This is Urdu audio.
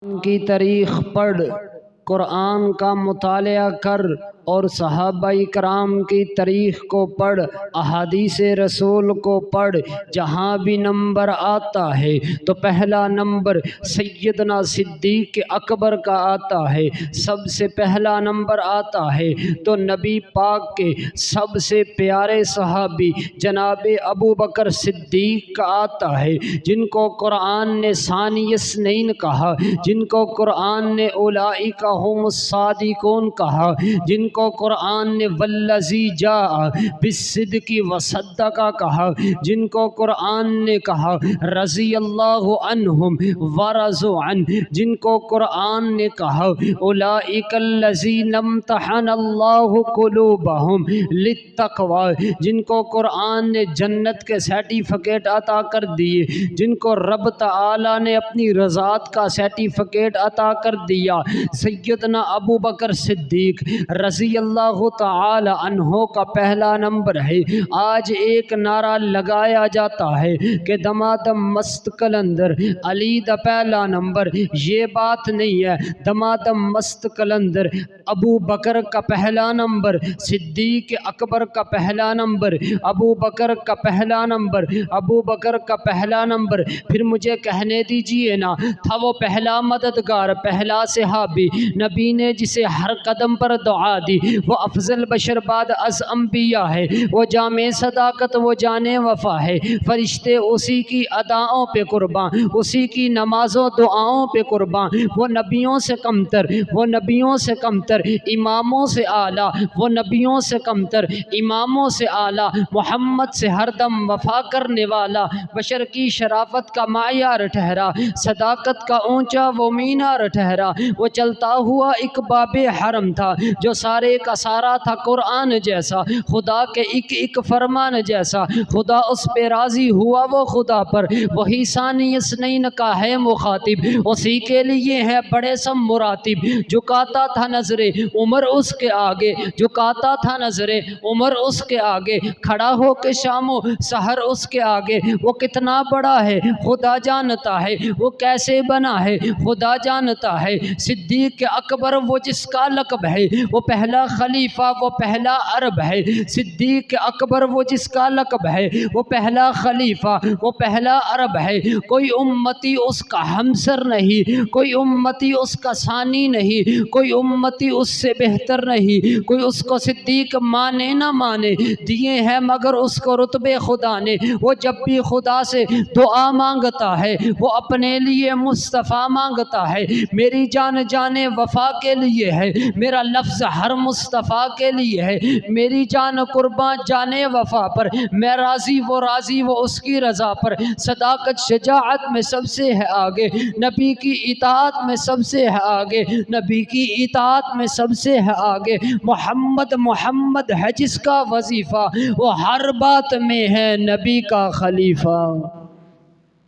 کی تاریخ پڑھ، قرآن کا مطالعہ کر اور صحابہ کرام کی تاریخ کو پڑھ، احادیث رسول کو پڑھ۔ جہاں بھی نمبر آتا ہے تو پہلا نمبر سیدنا صدیق اکبر کا آتا ہے، سب سے پہلا نمبر آتا ہے تو نبی پاک کے سب سے پیارے صحابی جناب ابو بکر صدیق کا آتا ہے، جن کو قرآن نے ثانی اثنین کہا، جن کو قرآن نے اولئک هم الصادقون کہا، جن کو قرآن نے والذی جاء بالصدق وصدق کہا، جن کو قرآن نے کہا رضی اللہ عنہم ورضوا عنہ، جن کو قرآن نے کہا اولئک الذین امتحن اللہ قلوبہم للتقوی، جن کو قرآن نے جنت کے سرٹیفکیٹ عطا کر دیے، جن کو رب تعالی نے اپنی رضات کا سرٹیفکیٹ عطا کر دیا۔ سیدنا ابو بکر صدیق رضی اللہ تعالی عنہ کا پہلا نمبر ہے۔ آج ایک نعرہ لگایا جاتا ہے کہ دمادم مست کلندر علی دا پہلا نمبر، یہ بات نہیں ہے۔ دمادم مست کلندر ابو بکر کا پہلا نمبر، صدیق اکبر کا پہلا نمبر، ابو بکر کا پہلا نمبر، ابو بکر کا پہلا نمبر۔ پھر مجھے کہنے دیجئے نا، تھا وہ پہلا مددگار، پہلا صحابی، نبی نے جسے ہر قدم پر دعا دی، وہ افضل بشر بعد از انبیاء ہے، وہ جامع صداقت، وہ جانے وفا ہے، فرشتے اسی کی اداؤں پہ قربان، اسی کی نمازوں دعاؤں پہ قربان، وہ نبیوں سے کمتر، وہ نبیوں سے کمتر، اماموں سے اعلیٰ، وہ نبیوں سے کمتر، اماموں سے اعلیٰ، محمد سے ہر دم وفا کرنے والا، بشر کی شرافت کا معیار ٹھہرا، صداقت کا اونچا وہ مینار ٹھہرا، وہ چلتا ہوا ایک باب حرم تھا جو سارے کا سارا تھا قرآن جیسا، خدا کے ایک فرمان جیسا، خدا اس پہ راضی ہوا وہ خدا پر، وہی ثانی اثنین کا ہے مخاطب، اسی کے لیے ہے بڑے سب مراتب، جھکاتا تھا نظر عمر اس کے آگے، جھکاتا تھا نظر عمر اس کے آگے، کھڑا ہو کے شام و سحر اس کے آگے، وہ کتنا بڑا ہے خدا جانتا ہے، وہ کیسے بنا ہے خدا جانتا ہے۔ صدیق اکبر وہ جس کا لقب ہے، وہ پہلا خلیفہ، وہ پہلا عرب ہے۔ صدیق اکبر وہ جس کا لقب ہے، وہ پہلا خلیفہ، وہ پہلا عرب ہے۔ کوئی امتی اس کا ہمسر نہیں، کوئی امتی اس کا ثانی نہیں، کوئی امتی اس سے بہتر نہیں، کوئی اس کو صدیق مانے نہ مانے، دیے ہیں مگر اس کو رتبے خدا نے۔ وہ جب بھی خدا سے دعا مانگتا ہے وہ اپنے لیے مصطفیٰ مانگتا ہے، میری جان جانے وفا کے لیے ہے، میرا لفظ ہر مصطفیٰ کے لیے ہے، میری جان قربان جانے وفا پر، میں راضی وہ اس کی رضا پر، صداقت شجاعت میں سب سے ہے آگے، نبی کی اطاعت میں سب سے ہے آگے، نبی کی اطاعت میں سب سے ہے آگے، محمد ہے جس کا وظیفہ، وہ ہر بات میں ہے نبی کا خلیفہ۔